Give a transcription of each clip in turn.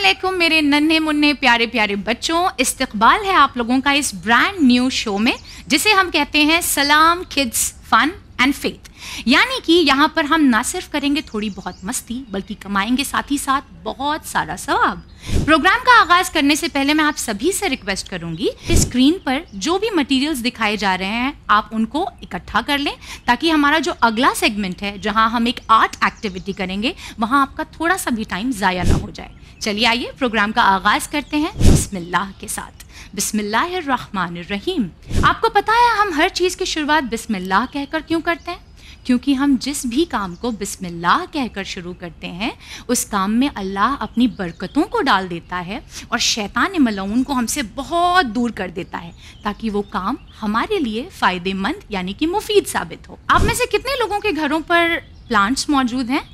अस्सलामुअलैकुम मेरे नन्हे मुन्ने प्यारे प्यारे बच्चों, इस्तकबाल है आप लोगों का इस ब्रांड न्यू शो में जिसे हम कहते हैं सलाम किड्स फन एंड फेथ। यानी कि यहाँ पर हम ना सिर्फ करेंगे थोड़ी बहुत मस्ती बल्कि कमाएंगे साथ ही साथ बहुत सारा सवाब। प्रोग्राम का आगाज करने से पहले मैं आप सभी से रिक्वेस्ट करूंगी कि स्क्रीन पर जो भी मटेरियल्स दिखाए जा रहे हैं आप उनको इकट्ठा कर लें ताकि हमारा जो अगला सेगमेंट है जहां हम एक आर्ट एक्टिविटी करेंगे वहां आपका थोड़ा सा भी टाइम ज़ाया ना हो जाए। चलिए आइए प्रोग्राम का आगाज करते हैं बिस्मिल्लाह के साथ। बिस्मिल्लाहिर्रहमानिर्रहीम। आपको पता है हम हर चीज़ की शुरुआत बिस्मिल्लाह कहकर क्यों करते हैं? क्योंकि हम जिस भी काम को बिस्मिल्लाह कहकर शुरू करते हैं उस काम में अल्लाह अपनी बरकतों को डाल देता है और शैतान मलऊन को हमसे बहुत दूर कर देता है ताकि वो काम हमारे लिए फ़ायदेमंद यानी कि मुफीद साबित हो। आप में से कितने लोगों के घरों पर प्लांट्स मौजूद हैं?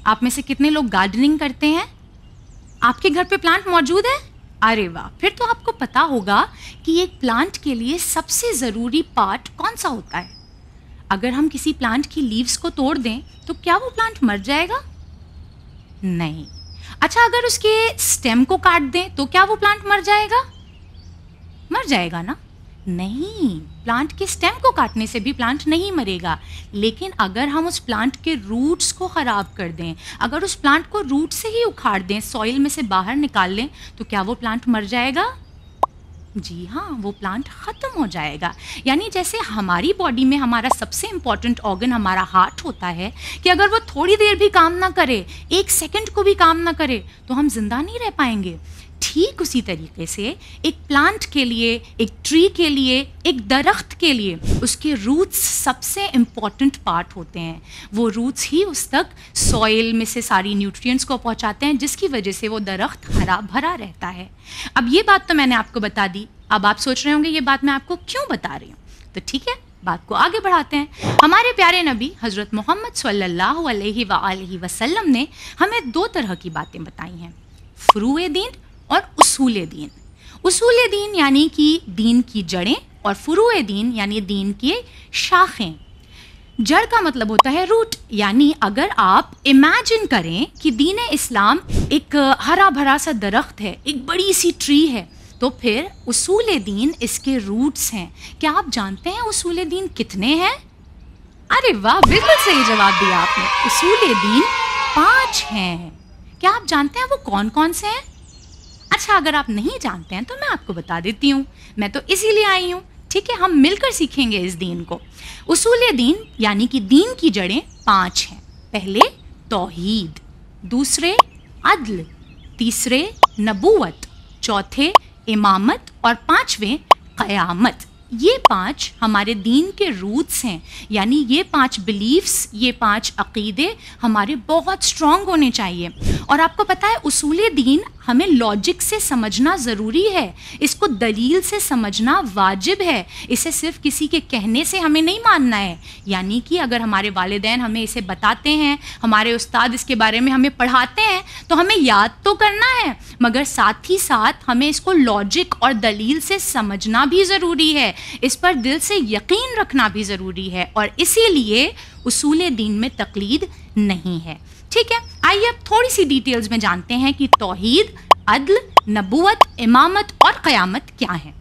आप में से कितने लोग गार्डनिंग करते हैं? आपके घर पे प्लांट मौजूद है? अरे वाह, फिर तो आपको पता होगा कि एक प्लांट के लिए सबसे ज़रूरी पार्ट कौन सा होता है। अगर हम किसी प्लांट की लीव्स को तोड़ दें तो क्या वो प्लांट मर जाएगा? नहीं। अच्छा, अगर उसके स्टेम को काट दें तो क्या वो प्लांट मर जाएगा? मर जाएगा ना? नहीं, प्लांट के स्टेम को काटने से भी प्लांट नहीं मरेगा। लेकिन अगर हम उस प्लांट के रूट्स को ख़राब कर दें, अगर उस प्लांट को रूट से ही उखाड़ दें, सॉइल में से बाहर निकाल लें तो क्या वो प्लांट मर जाएगा? जी हाँ, वो प्लांट ख़त्म हो जाएगा। यानी जैसे हमारी बॉडी में हमारा सबसे इम्पॉर्टेंट ऑर्गन हमारा हार्ट होता है कि अगर वो थोड़ी देर भी काम ना करे, एक सेकंड को भी काम ना करे तो हम जिंदा नहीं रह पाएंगे। ठीक उसी तरीके से एक प्लांट के लिए, एक ट्री के लिए, एक दरख्त के लिए उसके रूट्स सबसे इम्पॉर्टेंट पार्ट होते हैं। वो रूट्स ही उस तक सॉइल में से सारी न्यूट्रिएंट्स को पहुंचाते हैं जिसकी वजह से वो दरख्त हरा भरा रहता है। अब ये बात तो मैंने आपको बता दी। अब आप सोच रहे होंगे ये बात मैं आपको क्यों बता रही हूँ, तो ठीक है बात को आगे बढ़ाते हैं। हमारे प्यारे नबी हज़रत मोहम्मद सल्लल्लाहु अलैहि वसल्लम ने हमें दो तरह की बातें बताई हैं, फ़ुरूए दीन और उसूले दीन। उसूले दीन यानी कि दीन की जड़ें और फ़ुरूए दीन यानी दीन की शाखें। जड़ का मतलब होता है रूट, यानी अगर आप इमेजिन करें कि दीन इस्लाम एक हरा भरा सा दरख्त है, एक बड़ी सी ट्री है, तो फिर उसूले दीन इसके रूट्स हैं। क्या आप जानते हैं उसूले दीन कितने हैं? अरे वाह, बिल्कुल सही जवाब दिया आपने। उसूले दीन 5 हैं। क्या आप जानते हैं वो कौन कौन से हैं? अच्छा, अगर आप नहीं जानते हैं तो मैं आपको बता देती हूँ। मैं तो इसीलिए आई हूँ, ठीक है, हम मिलकर सीखेंगे इस दीन को। उसूले दीन यानी कि दीन की जड़ें 5 हैं। पहले तौहीद, दूसरे अदल, तीसरे नबूवत, चौथे इमामत और 5वें क़यामत। ये 5 हमारे दीन के रूट्स हैं, यानी ये 5 बिलीफ्स, ये 5 अक़ीदे हमारे बहुत स्ट्रॉन्ग होने चाहिए। और आपको पता है उसूले दीन हमें लॉजिक से समझना ज़रूरी है, इसको दलील से समझना वाजिब है, इसे सिर्फ किसी के कहने से हमें नहीं मानना है। यानी कि अगर हमारे वालिदैन हमें इसे बताते हैं, हमारे उस्ताद इसके बारे में हमें पढ़ाते हैं तो हमें याद तो करना है, मगर साथ ही साथ हमें इसको लॉजिक और दलील से समझना भी ज़रूरी है, इस पर दिल से यकीन रखना भी ज़रूरी है। और इसीलिए उसूले दीन में तकलीद नहीं है। ठीक है, आइए अब थोड़ी सी डिटेल्स में जानते हैं कि तौहीद, अदल, नबूवत, इमामत और क़यामत क्या है।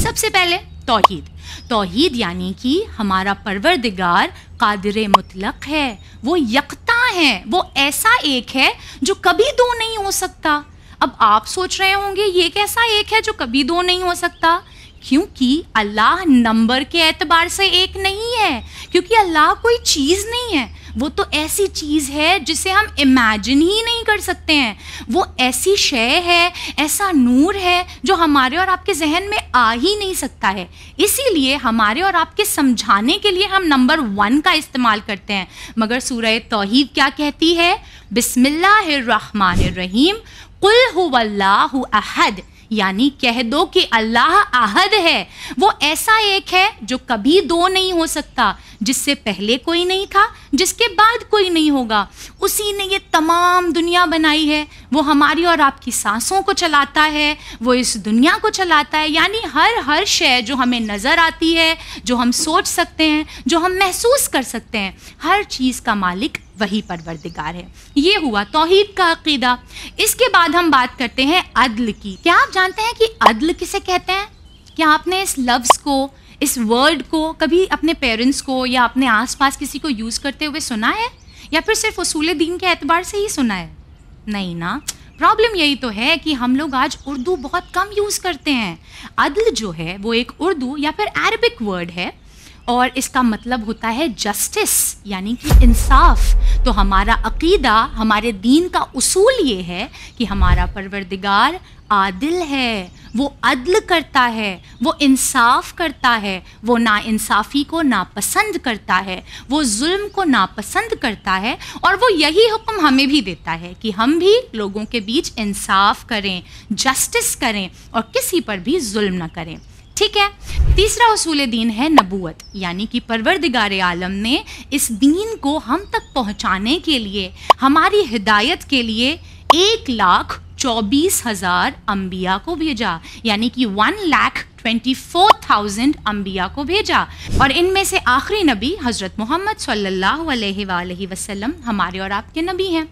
सबसे पहले तौहीद। तौहीद यानी कि हमारा परवरदिगार कादिर मुतलक है, वो यकता है, वो ऐसा एक है जो कभी दो नहीं हो सकता। अब आप सोच रहे होंगे ये कैसा एक है जो कभी दो नहीं हो सकता? क्योंकि अल्लाह नंबर के एतबार से एक नहीं है, क्योंकि अल्लाह कोई चीज़ नहीं है, वो तो ऐसी चीज़ है जिसे हम इमेजिन ही नहीं कर सकते हैं। वो ऐसी शय है, ऐसा नूर है जो हमारे और आपके जहन में आ ही नहीं सकता है। इसीलिए हमारे और आपके समझाने के लिए हम नंबर 1 का इस्तेमाल करते हैं। मगर सूरह तौहीद क्या कहती है? बिस्मिल्लाहिर्रहमानिर्रहीम, कुल हुवल्लाहु अहद, यानी कह दो कि अल्लाह अहद है, वो ऐसा एक है जो कभी दो नहीं हो सकता, जिससे पहले कोई नहीं था, जिसके बाद कोई नहीं होगा। उसी ने ये तमाम दुनिया बनाई है, वो हमारी और आपकी सांसों को चलाता है, वो इस दुनिया को चलाता है। यानी हर शय जो हमें नज़र आती है, जो हम सोच सकते हैं, जो हम महसूस कर सकते हैं, हर चीज़ का मालिक वही परवरदिगार है। ये हुआ तौहीद का अकीदा। इसके बाद हम बात करते हैं अदल की। क्या आप जानते हैं कि अदल किसे कहते हैं? क्या आपने इस लफ्ज़ को, इस वर्ड को कभी अपने पेरेंट्स को या अपने आसपास किसी को यूज़ करते हुए सुना है, या फिर सिर्फ उसूल दीन के एतबार से ही सुना है? नहीं ना। प्रॉब्लम यही तो है कि हम लोग आज उर्दू बहुत कम यूज़ करते हैं। अदल जो है वो एक उर्दू या फिर अरबिक वर्ड है और इसका मतलब होता है जस्टिस, यानी कि इंसाफ। तो हमारा अकीदा, हमारे दीन का उसूल ये है कि हमारा परवरदिगार आदिल है, वो अदल करता है, वो इंसाफ करता है, वो नाइंसाफ़ी को नापसंद करता है, वो जुल्म को नापसंद करता है, और वो यही हुक्म हमें भी देता है कि हम भी लोगों के बीच इंसाफ करें, जस्टिस करें और किसी पर भी जुल्म न करें। ठीक है। तीसरा उसूल दीन है नबूवत, यानी कि परवरदिगार आलम ने इस दीन को हम तक पहुंचाने के लिए, हमारी हिदायत के लिए 1,24,000 अम्बिया को भेजा, यानी कि 1,24,000 अम्बिया को भेजा। और इनमें से आखिरी नबी हज़रत मोहम्मद सल्लल्लाहु अलैहि वसल्लम हमारे और आपके नबी हैं।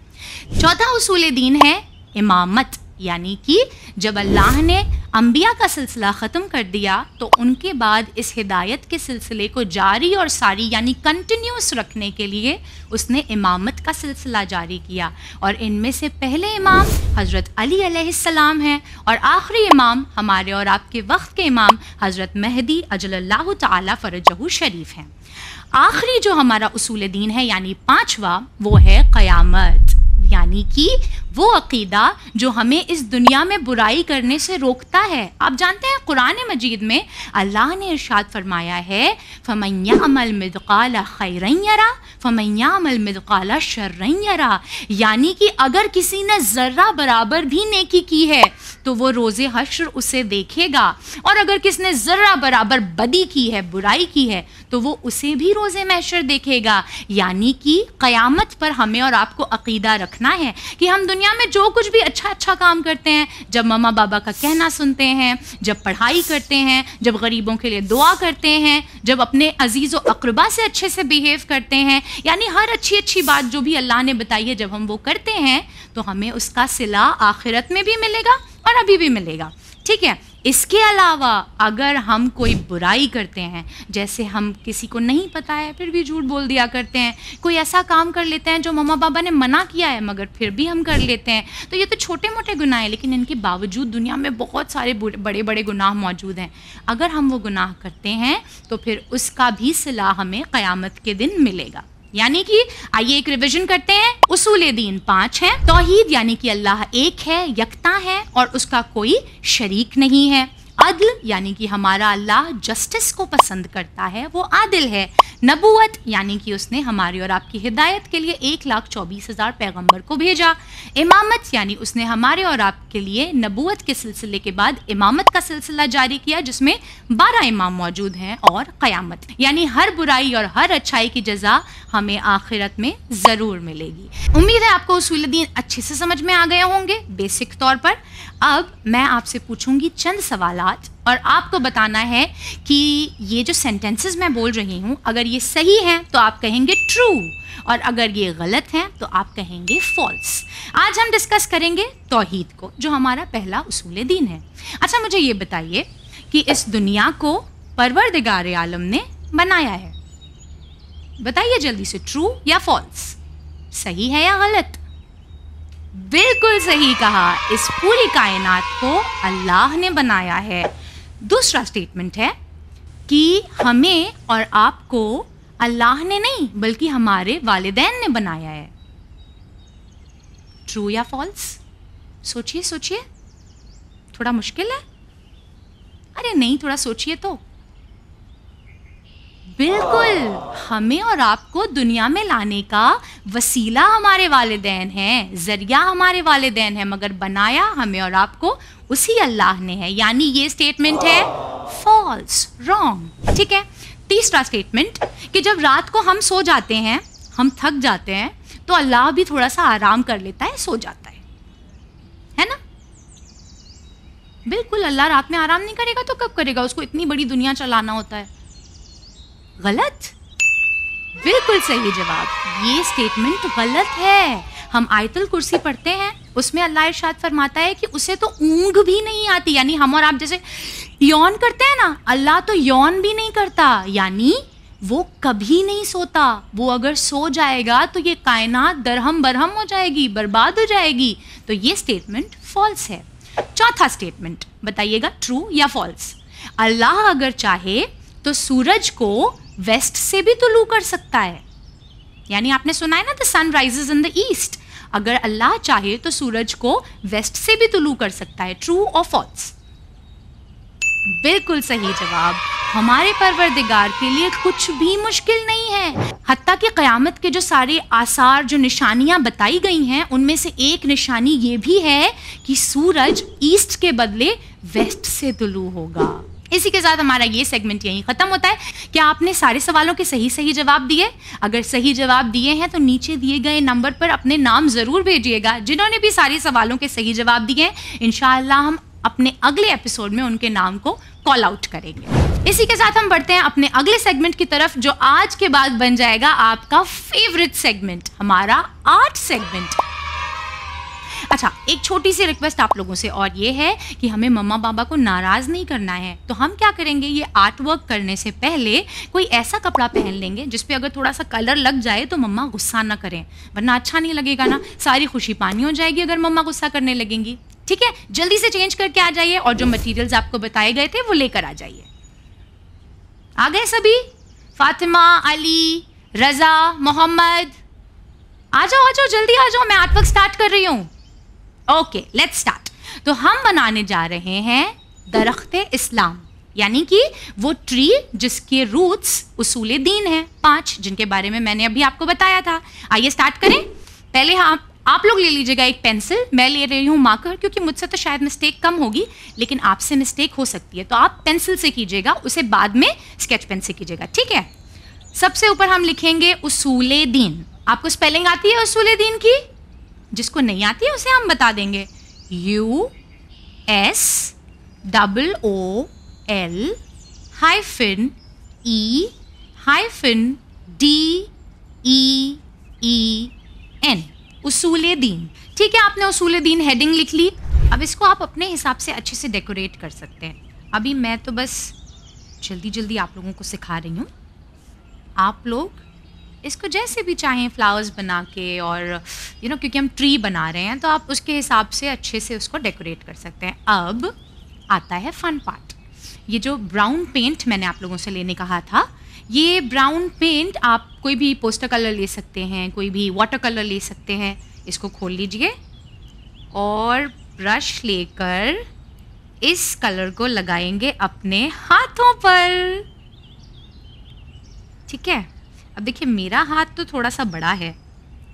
चौथा उसूल दीन है इमामत, यानी कि जब अल्लाह ने अम्बिया का सिलसिला ख़त्म कर दिया तो उनके बाद इस हिदायत के सिलसिले को जारी और सारी यानी कंटिन्यूस रखने के लिए उसने इमामत का सिलसिला जारी किया। और इनमें से पहले इमाम हज़रत अली अलैहिस्सलाम हैं और आखिरी इमाम हमारे और आपके वक्त के इमाम हज़रत मेहदी अजलल्लाहु ताला फ़रजहु शरीफ हैं। आखिरी जो हमारा उसूल दीन है यानी पाँचवा, वो है क़यामत, यानी कि वो अकीदा जो हमें इस दुनिया में बुराई करने से रोकता है। आप जानते हैं कुरान मजीद में अल्लाह ने इरशाद फरमाया है, फ़मन यअमल मिस्क़ाल खैरन यरा फ़मन यअमल मिस्क़ाल शर्रन यरा, यानी कि अगर किसी ने ज़र्रा बराबर भी नेकी की है तो वो रोज़े हश्र उसे देखेगा, और अगर किसने ज़र्रा बराबर बदी की है, बुराई की है, तो वो उसे भी रोज़े महशर देखेगा। यानी कि क़यामत पर हमें और आपको अकीदा रखना है कि हम दुनिया में जो कुछ भी अच्छा काम करते हैं, जब मम्मा बाबा का कहना सुनते हैं, जब पढ़ाई करते हैं, जब गरीबों के लिए दुआ करते हैं, जब अपने अजीज़ व अक़रबा से अच्छे से बिहेव करते हैं, यानी हर अच्छी बात जो भी अल्लाह ने बताई है जब हम वो करते हैं तो हमें उसका सिला आखिरत में भी मिलेगा और अभी भी मिलेगा। ठीक है। इसके अलावा अगर हम कोई बुराई करते हैं, जैसे हम किसी को नहीं पता है फिर भी झूठ बोल दिया करते हैं, कोई ऐसा काम कर लेते हैं जो मम्मा पापा ने मना किया है मगर फिर भी हम कर लेते हैं, तो ये तो छोटे मोटे गुनाह हैं, लेकिन इनके बावजूद दुनिया में बहुत सारे बड़े बड़े गुनाह मौजूद हैं। अगर हम वो गुनाह करते हैं तो फिर उसका भी सिला हमें क़यामत के दिन मिलेगा। यानी कि आइए एक रिवीजन करते हैं। उसूल दीन 5 हैं। तौहीद यानी कि अल्लाह एक है, यकता है और उसका कोई शरीक नहीं है। अदल यानी कि हमारा अल्लाह जस्टिस को पसंद करता है, वो आदिल है। नबूवत यानी कि उसने हमारी और आपकी हिदायत के लिए 1,24,000 पैगंबर को भेजा। इमामत यानी उसने हमारे और आपके लिए नबूवत के सिलसिले के बाद इमामत का सिलसिला जारी किया जिसमें 12 इमाम मौजूद हैं। और क़यामत यानी हर बुराई और हर अच्छाई की जज़ा हमें आखिरत में ज़रूर मिलेगी। उम्मीद है आपको उसूल दीन अच्छे से समझ में आ गए होंगे बेसिक तौर पर। अब मैं आपसे पूछूंगी चंद सवालात और आपको बताना है कि ये जो सेंटेंसेस मैं बोल रही हूँ अगर ये सही हैं तो आप कहेंगे ट्रू, और अगर ये गलत हैं तो आप कहेंगे फॉल्स। आज हम डिस्कस करेंगे तौहीद को, जो हमारा पहला उसूल दीन है। अच्छा, मुझे ये बताइए कि इस दुनिया को परवरदिगार आलम ने बनाया है, बताइए जल्दी से, ट्रू या फॉल्स, सही है या गलत? बिल्कुल सही कहा, इस पूरी कायनात को अल्लाह ने बनाया है। दूसरा स्टेटमेंट है कि हमें और आपको अल्लाह ने नहीं बल्कि हमारे वालिदैन ने बनाया है। ट्रू या फॉल्स? सोचिए सोचिए, थोड़ा मुश्किल है। अरे नहीं, थोड़ा सोचिए तो। बिल्कुल, हमें और आपको दुनिया में लाने का वसीला हमारे वालिदैन हैं, जरिया हमारे वालिदैन हैं, मगर बनाया हमें और आपको उसी अल्लाह ने है। यानी ये स्टेटमेंट है फॉल्स, रॉन्ग। ठीक है। तीसरा स्टेटमेंट कि जब रात को हम सो जाते हैं, हम थक जाते हैं, तो अल्लाह भी थोड़ा सा आराम कर लेता है, सो जाता है ना? बिल्कुल, अल्लाह रात में आराम नहीं करेगा तो कब करेगा? उसको इतनी बड़ी दुनिया चलाना होता है। गलत? बिल्कुल सही जवाब। ये स्टेटमेंट गलत है। हम आयतुल कुर्सी पढ़ते हैं, उसमें अल्लाह इरशाद फरमाता है कि उसे तो ऊँघ भी नहीं आती, यानी हम और आप जैसे यौन करते हैं ना, अल्लाह तो यौन भी नहीं करता, यानी वो कभी नहीं सोता। वो अगर सो जाएगा तो ये कायनात दरहम बरहम हो जाएगी, बर्बाद हो जाएगी। तो ये स्टेटमेंट फॉल्स है। चौथा स्टेटमेंट बताइएगा, ट्रू या फॉल्स। अल्लाह अगर चाहे तो सूरज को वेस्ट से भी तुलू कर सकता है, यानी आपने सुना है ना, the sun rises in the east. अगर अल्लाह चाहे तो सूरज को वेस्ट से भी तुलू कर सकता है। ट्रू और फॉल्स? बिल्कुल सही जवाब। हमारे परवरदिगार के लिए कुछ भी मुश्किल नहीं है। हत्ता कि क़यामत के जो सारे आसार, जो निशानियां बताई गई हैं, उनमें से एक निशानी ये भी है कि सूरज ईस्ट के बदले वेस्ट से तुलू होगा। इसी के साथ हमारा ये सेगमेंट यहीं ख़त्म होता है। क्या आपने सारे सवालों के सही जवाब दिए? अगर सही जवाब दिए हैं तो नीचे दिए गए नंबर पर अपने नाम ज़रूर भेजिएगा। जिन्होंने भी सारे सवालों के सही जवाब दिए हैं, इंशाअल्लाह हम अपने अगले एपिसोड में उनके नाम को कॉल आउट करेंगे। इसी के साथ हम बढ़ते हैं अपने अगले सेगमेंट की तरफ, जो आज के बाद बन जाएगा आपका फेवरेट सेगमेंट, हमारा आर्ट सेगमेंट। अच्छा, एक छोटी सी रिक्वेस्ट आप लोगों से, और ये है कि हमें मम्मा पापा को नाराज नहीं करना है। तो हम क्या करेंगे, ये आर्ट वर्क करने से पहले कोई ऐसा कपड़ा पहन लेंगे जिस पे अगर थोड़ा सा कलर लग जाए तो मम्मा गुस्सा ना करें, वरना अच्छा नहीं लगेगा ना। सारी खुशी पानी हो जाएगी अगर मम्मा गुस्सा करने लगेंगी। ठीक है, जल्दी से चेंज करके आ जाइए और जो मटेरियल्स आपको बताए गए थे वो लेकर आ जाइए। आ गए सभी? फातिमा, अली, रजा, मोहम्मद, आ जाओ जल्दी आ जाओ, मैं आर्ट वर्क स्टार्ट कर रही हूँ। Okay, let's start. तो हम बनाने जा रहे हैं दरख्त इस्लाम, यानी कि वो ट्री जिसके रूट्स उसूले दीन हैं 5, जिनके बारे में मैंने अभी आपको बताया था। आइए स्टार्ट करें। पहले आप लोग ले लीजिएगा एक पेंसिल, मैं ले रही हूँ मार्कर, क्योंकि मुझसे तो शायद मिस्टेक कम होगी लेकिन आपसे मिस्टेक हो सकती है, तो आप पेंसिल से कीजिएगा, उसे बाद में स्केच पेन से कीजिएगा। ठीक है, सबसे ऊपर हम लिखेंगे उसूले दीन। आपको स्पेलिंग आती है उसूले दीन की? जिसको नहीं आती है उसे हम बता देंगे। USOOL-DEEN, उसूले दीन। ठीक है, आपने उसूले दीन हेडिंग लिख ली। अब इसको आप अपने हिसाब से अच्छे से डेकोरेट कर सकते हैं। अभी मैं तो बस जल्दी आप लोगों को सिखा रही हूँ, आप लोग इसको जैसे भी चाहें फ्लावर्स बना के, और क्योंकि हम ट्री बना रहे हैं तो आप उसके हिसाब से अच्छे से उसको डेकोरेट कर सकते हैं। अब आता है फन पार्ट। ये जो ब्राउन पेंट मैंने आप लोगों से लेने कहा था, ये ब्राउन पेंट आप कोई भी पोस्टर कलर ले सकते हैं, कोई भी वाटर कलर ले सकते हैं। इसको खोल लीजिए और ब्रश लेकर इस कलर को लगाएंगे अपने हाथों पर। ठीक है, अब देखिए मेरा हाथ तो थोड़ा सा बड़ा है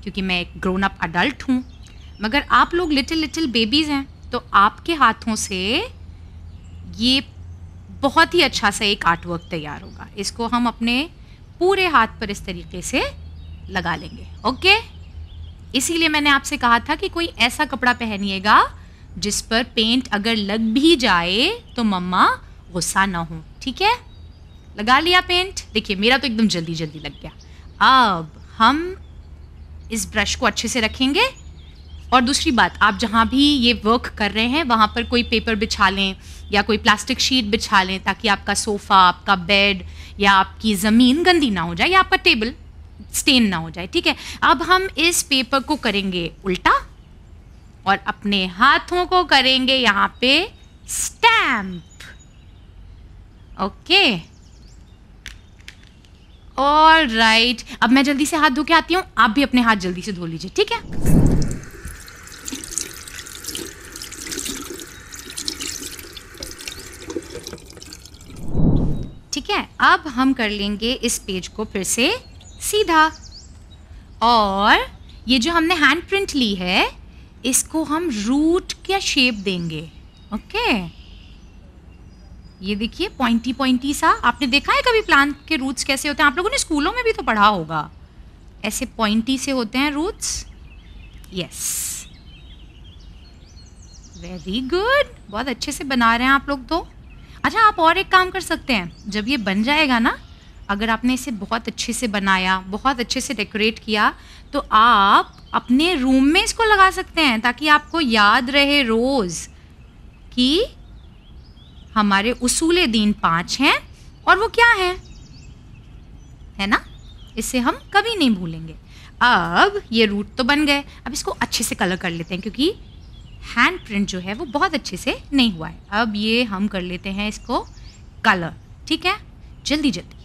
क्योंकि मैं एक ग्रोन अप अडल्ट हूँ, मगर आप लोग लिटिल बेबीज़ हैं, तो आपके हाथों से ये बहुत ही अच्छा सा एक आर्ट वर्क तैयार होगा। इसको हम अपने पूरे हाथ पर इस तरीके से लगा लेंगे। ओके, इसीलिए मैंने आपसे कहा था कि कोई ऐसा कपड़ा पहनिएगा जिस पर पेंट अगर लग भी जाए तो मम्मा गुस्सा ना हो। ठीक है, लगा लिया पेंट? देखिए मेरा तो एकदम जल्दी लग गया। अब हम इस ब्रश को अच्छे से रखेंगे, और दूसरी बात, आप जहाँ भी ये वर्क कर रहे हैं वहाँ पर कोई पेपर बिछा लें या कोई प्लास्टिक शीट बिछा लें, ताकि आपका सोफ़ा, आपका बेड या आपकी ज़मीन गंदी ना हो जाए, या आपका टेबल स्टेन ना हो जाए। ठीक है, अब हम इस पेपर को करेंगे उल्टा और अपने हाथों को करेंगे यहाँ पे स्टैम्प। ओके, ऑलराइट, अब मैं जल्दी से हाथ धो के आती हूँ, आप भी अपने हाथ जल्दी से धो लीजिए। ठीक है, ठीक है, अब हम कर लेंगे इस पेज को फिर से सीधा, और ये जो हमने हैंड प्रिंट ली है इसको हम रूट का शेप देंगे। ओके, ये देखिए पॉइंटी सा। आपने देखा है कभी प्लांट के रूट्स कैसे होते हैं? आप लोगों ने स्कूलों में भी तो पढ़ा होगा, ऐसे पॉइंटी से होते हैं रूट्स। यस, वेरी गुड, बहुत अच्छे से बना रहे हैं आप लोग तो। अच्छा, आप और एक काम कर सकते हैं, जब ये बन जाएगा ना, अगर आपने इसे बहुत अच्छे से बनाया, बहुत अच्छे से डेकोरेट किया, तो आप अपने रूम में इसको लगा सकते हैं ताकि आपको याद रहे रोज़ कि हमारे उसूले दीन 5 हैं और वो क्या है ना? इसे हम कभी नहीं भूलेंगे। अब ये रूट तो बन गए, अब इसको अच्छे से कलर कर लेते हैं क्योंकि हैंड प्रिंट जो है वो बहुत अच्छे से नहीं हुआ है। अब ये हम कर लेते हैं इसको कलर, ठीक है? जल्दी जल्दी।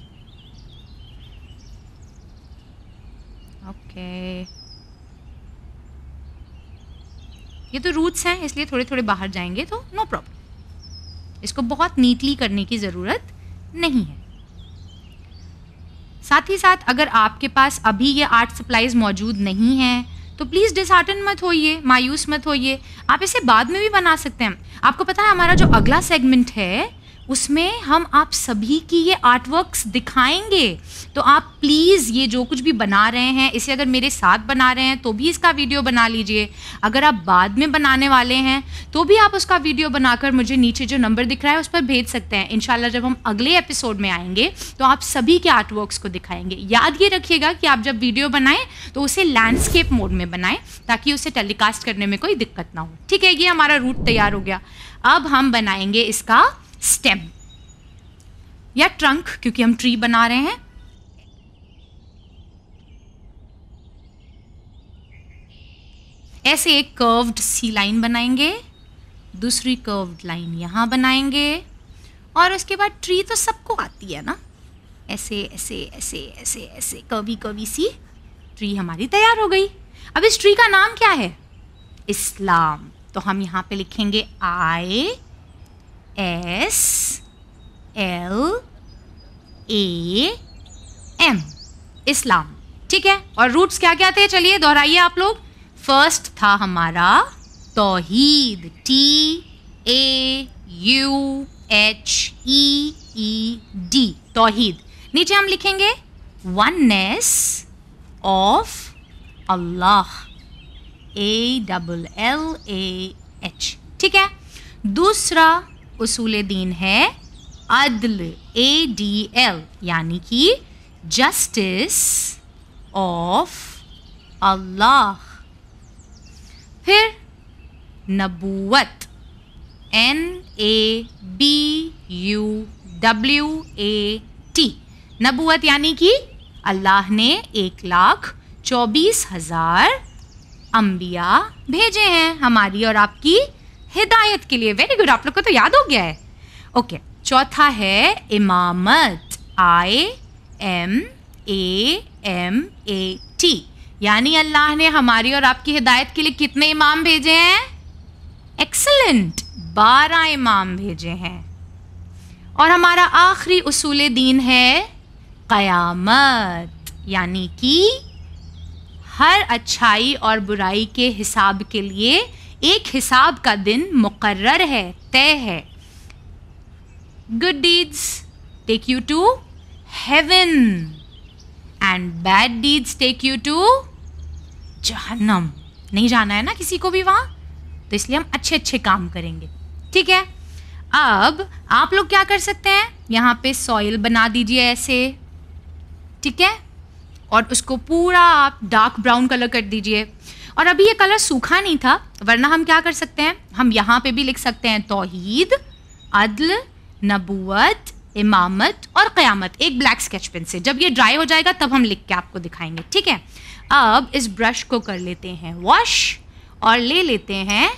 ओके, ये तो रूट्स हैं इसलिए थोड़े थोड़े बाहर जाएंगे तो नो प्रॉब्लम। इसको बहुत नीटली करने की ज़रूरत नहीं है। साथ ही साथ अगर आपके पास अभी ये आर्ट सप्लाईज मौजूद नहीं हैं तो प्लीज़ डिसहार्टन मत होइए, मायूस मत होइए, आप इसे बाद में भी बना सकते हैं। आपको पता है हमारा जो अगला सेगमेंट है उसमें हम आप सभी की ये आर्ट वर्क्स दिखाएंगे, तो आप प्लीज़ ये जो कुछ भी बना रहे हैं इसे अगर मेरे साथ बना रहे हैं तो भी इसका वीडियो बना लीजिए। अगर आप बाद में बनाने वाले हैं तो भी आप उसका वीडियो बनाकर मुझे नीचे जो नंबर दिख रहा है उस पर भेज सकते हैं। इंशाल्लाह जब हम अगले एपिसोड में आएंगे तो आप सभी के आर्ट वर्क्स को दिखाएंगे। याद ये रखिएगा कि आप जब वीडियो बनाएं तो उसे लैंडस्केप मोड में बनाएं ताकि उसे टेलीकास्ट करने में कोई दिक्कत ना हो। ठीक है, ये हमारा रूट तैयार हो गया। अब हम बनाएंगे इसका स्टेम या ट्रंक, क्योंकि हम ट्री बना रहे हैं। ऐसे एक कर्व्ड सी लाइन बनाएंगे, दूसरी कर्व्ड लाइन यहां बनाएंगे और उसके बाद ट्री तो सबको आती है ना, ऐसे ऐसे ऐसे ऐसे ऐसे कर्वी कर्वी सी ट्री हमारी तैयार हो गई। अब इस ट्री का नाम क्या है? इस्लाम। तो हम यहां पे लिखेंगे ISLAM, इस्लाम। ठीक है, और रूट्स क्या क्या थे? चलिए दोहराइए आप लोग। फर्स्ट था हमारा तौहीद, TAUHEED, तौहीद। नीचे हम लिखेंगे वननेस ऑफ अल्लाह, ALLAH। ठीक है, दूसरा उसूले दीन है अदल, ADL, यानी कि जस्टिस ऑफ अल्लाह। फिर नबूवत, NABUWAT, नबूवत यानी कि अल्लाह ने 1,24,000 अंबिया भेजे हैं हमारी और आपकी हिदायत के लिए। वेरी गुड, आप लोग को तो याद हो गया है। ओके, चौथा है इमामत, IMAMAT, यानी अल्लाह ने हमारी और आपकी हिदायत के लिए कितने इमाम भेजे हैं? एक्सीलेंट, 12 इमाम भेजे हैं। और हमारा आखिरी उसूले दीन है क़यामत, यानी कि हर अच्छाई और बुराई के हिसाब के लिए एक हिसाब का दिन मुकर्रर है, तय है। Good deeds take you to heaven and bad deeds take you to जहन्नम। नहीं जाना है ना किसी को भी वहां, तो इसलिए हम अच्छे अच्छे काम करेंगे। ठीक है, अब आप लोग क्या कर सकते हैं, यहाँ पे सॉइल बना दीजिए ऐसे, ठीक है, और उसको पूरा आप डार्क ब्राउन कलर कर दीजिए। और अभी ये कलर सूखा नहीं था, वरना हम क्या कर सकते हैं, हम यहाँ पे भी लिख सकते हैं तौहीद, अदल, नबूवत, इमामत और क़यामत, एक ब्लैक स्केच पेन से। जब ये ड्राई हो जाएगा तब हम लिख के आपको दिखाएंगे। ठीक है, अब इस ब्रश को कर लेते हैं वॉश और ले लेते हैं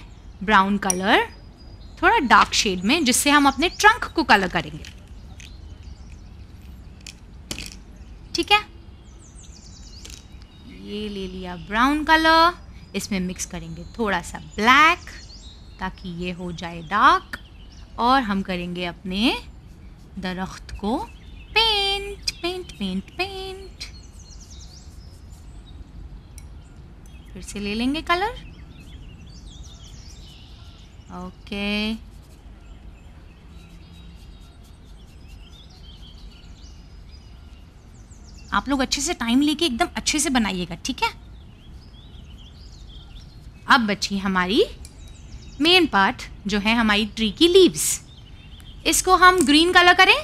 ब्राउन कलर थोड़ा डार्क शेड में, जिससे हम अपने ट्रंक को कलर करेंगे। ठीक है, ये ले लिया ब्राउन कलर, इसमें मिक्स करेंगे थोड़ा सा ब्लैक ताकि ये हो जाए डार्क, और हम करेंगे अपने दरख्त को पेंट पेंट पेंट पेंट। फिर से ले लेंगे कलर। ओके, आप लोग अच्छे से टाइम लेके एकदम अच्छे से बनाइएगा। ठीक है, अब बची हमारी मेन पार्ट जो है हमारी ट्री की लीव्स। इसको हम ग्रीन कलर करें।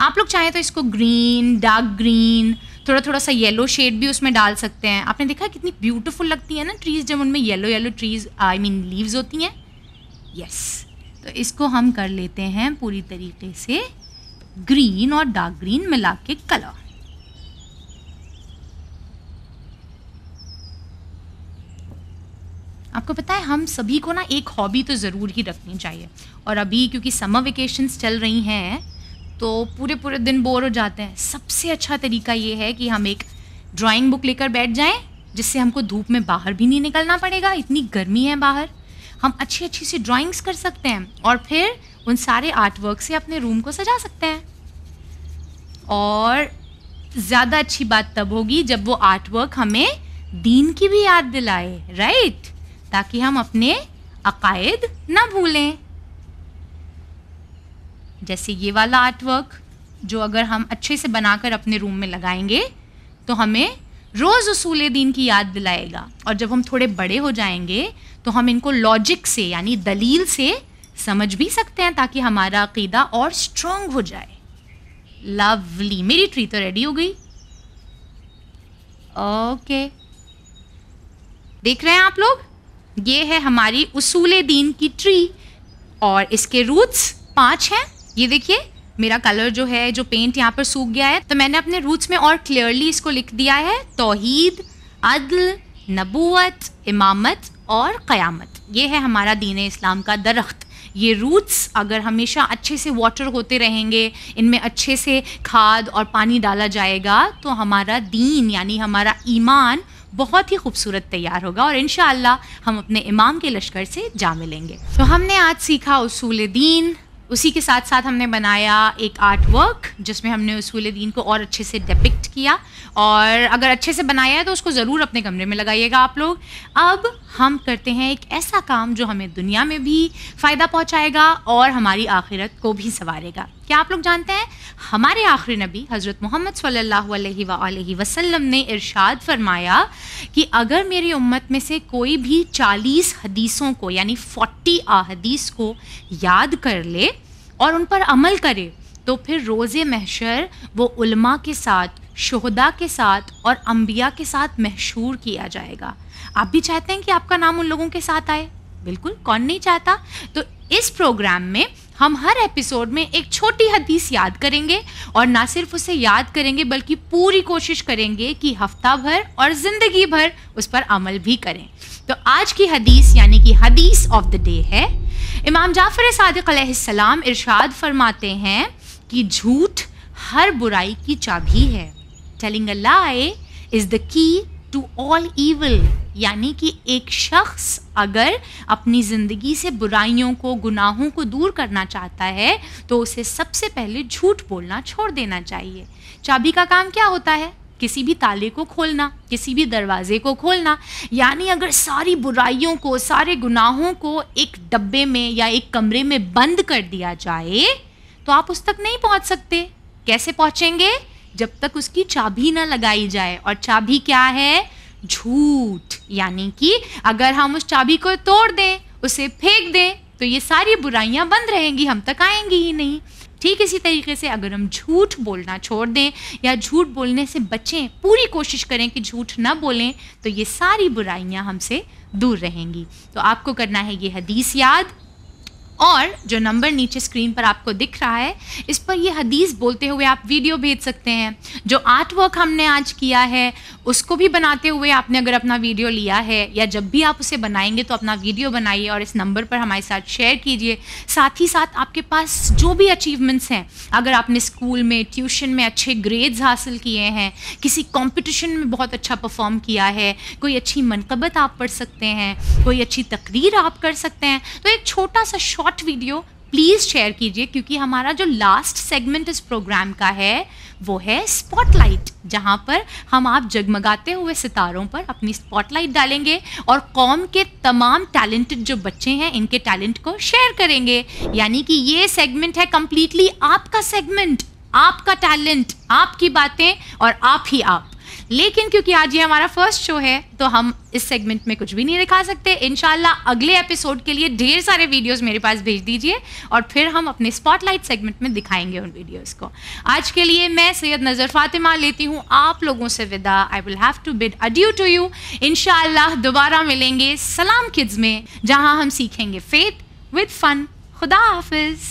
आप लोग चाहें तो इसको ग्रीन, डार्क ग्रीन, थोड़ा थोड़ा सा येलो शेड भी उसमें डाल सकते हैं। आपने देखा कितनी ब्यूटीफुल लगती है ना ट्रीज जब उनमें येलो येलो ट्रीज लीव्स होती हैं। यस, तो इसको हम कर लेते हैं पूरी तरीके से ग्रीन और डार्क ग्रीन मिला के कलर। आपको पता है हम सभी को ना एक हॉबी तो ज़रूर ही रखनी चाहिए, और अभी क्योंकि समर वेकेशंस चल रही हैं तो पूरे पूरे दिन बोर हो जाते हैं। सबसे अच्छा तरीका ये है कि हम एक ड्राइंग बुक लेकर बैठ जाएं, जिससे हमको धूप में बाहर भी नहीं निकलना पड़ेगा, इतनी गर्मी है बाहर। हम अच्छी अच्छी सी ड्राइंग्स कर सकते हैं और फिर उन सारे आर्ट वर्क से अपने रूम को सजा सकते हैं। और ज़्यादा अच्छी बात तब होगी जब वो आर्ट वर्क हमें दीन की भी याद दिलाए, राइट, ताकि हम अपने अकायद ना भूलें। जैसे ये वाला आर्ट वर्क जो अगर हम अच्छे से बनाकर अपने रूम में लगाएंगे तो हमें रोज़ उसूले दीन की याद दिलाएगा, और जब हम थोड़े बड़े हो जाएंगे तो हम इनको लॉजिक से यानी दलील से समझ भी सकते हैं, ताकि हमारा अकीदा और स्ट्रॉन्ग हो जाए। लवली, मेरी ट्री तो रेडी हो गई। ओके, देख रहे हैं आप लोग, ये है हमारी उसूले दीन की ट्री और इसके रूट्स 5 हैं। ये देखिए मेरा कलर जो है, जो पेंट यहाँ पर सूख गया है, तो मैंने अपने रूट्स में और क्लियरली इसको लिख दिया है, तौहीद, अदल, नबूवत, इमामत और क़यामत। ये है हमारा दीन इस्लाम का दरख्त। ये रूट्स अगर हमेशा अच्छे से वाटर होते रहेंगे, इनमें अच्छे से खाद और पानी डाला जाएगा, तो हमारा दीन यानी हमारा ईमान बहुत ही खूबसूरत तैयार होगा और इंशाअल्लाह हम अपने इमाम के लश्कर से जा मिलेंगे। तो हमने आज सीखा उसूल दीन, उसी के साथ साथ हमने बनाया एक आर्ट वर्क जिसमें हमने उसूल दीन को और अच्छे से डिपिक्ट किया, और अगर अच्छे से बनाया है तो उसको ज़रूर अपने कमरे में लगाइएगा आप लोग। अब हम करते हैं एक ऐसा काम जो हमें दुनिया में भी फ़ायदा पहुंचाएगा और हमारी आखिरत को भी संवारेगा। क्या आप लोग जानते हैं हमारे आखिरी नबी हज़रत मोहम्मद सल्लल्लाहु अलैहि वसल्लम ने इरशाद फरमाया कि अगर मेरी उम्मत में से कोई भी 40 हदीसों को यानी 40 अहादीस को याद कर ले और उन पर अमल करे तो फिर रोज़े महशर वो उलमा के साथ, शुहदा के साथ और अंबिया के साथ महशूर किया जाएगा। आप भी चाहते हैं कि आपका नाम उन लोगों के साथ आए? बिल्कुल, कौन नहीं चाहता। तो इस प्रोग्राम में हम हर एपिसोड में एक छोटी हदीस याद करेंगे, और ना सिर्फ उसे याद करेंगे बल्कि पूरी कोशिश करेंगे कि हफ्ता भर और ज़िंदगी भर उस पर अमल भी करें। तो आज की हदीस यानी कि हदीस ऑफ द डे है, इमाम जाफ़र सादिक अलैहिस्सलाम इरशाद फरमाते हैं कि झूठ हर बुराई की चाबी है। Telling a lie is the key to all evil, यानी कि एक शख्स अगर अपनी ज़िंदगी से बुराइयों को, गुनाहों को दूर करना चाहता है तो उसे सबसे पहले झूठ बोलना छोड़ देना चाहिए। चाबी का काम क्या होता है? किसी भी ताले को खोलना, किसी भी दरवाजे को खोलना। यानी अगर सारी बुराइयों को, सारे गुनाहों को एक डब्बे में या एक कमरे में बंद कर दिया जाए तो आप उस तक नहीं पहुंच सकते। कैसे पहुंचेंगे? जब तक उसकी चाबी ना लगाई जाए, और चाबी क्या है? झूठ। यानी कि अगर हम उस चाबी को तोड़ दें, उसे फेंक दें, तो ये सारी बुराइयां बंद रहेंगी, हम तक आएंगी ही नहीं। ठीक इसी तरीके से अगर हम झूठ बोलना छोड़ दें या झूठ बोलने से बचें, पूरी कोशिश करें कि झूठ ना बोलें, तो ये सारी बुराइयां हमसे दूर रहेंगी। तो आपको करना है ये हदीस याद, और जो नंबर नीचे स्क्रीन पर आपको दिख रहा है इस पर ये हदीस बोलते हुए आप वीडियो भेज सकते हैं। जो आर्ट वर्क हमने आज किया है उसको भी बनाते हुए आपने अगर अपना वीडियो लिया है, या जब भी आप उसे बनाएंगे तो अपना वीडियो बनाइए और इस नंबर पर हमारे साथ शेयर कीजिए। साथ ही साथ आपके पास जो भी अचीवमेंट्स हैं, अगर आपने स्कूल में, ट्यूशन में अच्छे ग्रेड्स हासिल किए हैं, किसी कॉम्पिटिशन में बहुत अच्छा परफॉर्म किया है, कोई अच्छी मनक़बत आप पढ़ सकते हैं, कोई अच्छी तकरीर आप कर सकते हैं, तो एक छोटा सा शॉर्ट वीडियो प्लीज़ शेयर कीजिए, क्योंकि हमारा जो लास्ट सेगमेंट इस प्रोग्राम का है वो है स्पॉटलाइट, जहां पर हम आप जगमगाते हुए सितारों पर अपनी स्पॉटलाइट डालेंगे और कौम के तमाम टैलेंटेड जो बच्चे हैं इनके टैलेंट को शेयर करेंगे। यानी कि ये सेगमेंट है कंप्लीटली आपका सेगमेंट, आपका टैलेंट, आपकी बातें और आप ही आप। लेकिन क्योंकि आज ये हमारा फर्स्ट शो है तो हम इस सेगमेंट में कुछ भी नहीं दिखा सकते। इंशाल्लाह अगले एपिसोड के लिए ढेर सारे वीडियोस मेरे पास भेज दीजिए और फिर हम अपने स्पॉटलाइट सेगमेंट में दिखाएंगे उन वीडियोस को। आज के लिए मैं सैयद नज़र फातिमा लेती हूँ आप लोगों से विदा। I will have to bid adieu to you. इंशाल्लाह दोबारा मिलेंगे सलाम किड्स में, जहाँ हम सीखेंगे फेथ विद फन। खुदा हाफिज।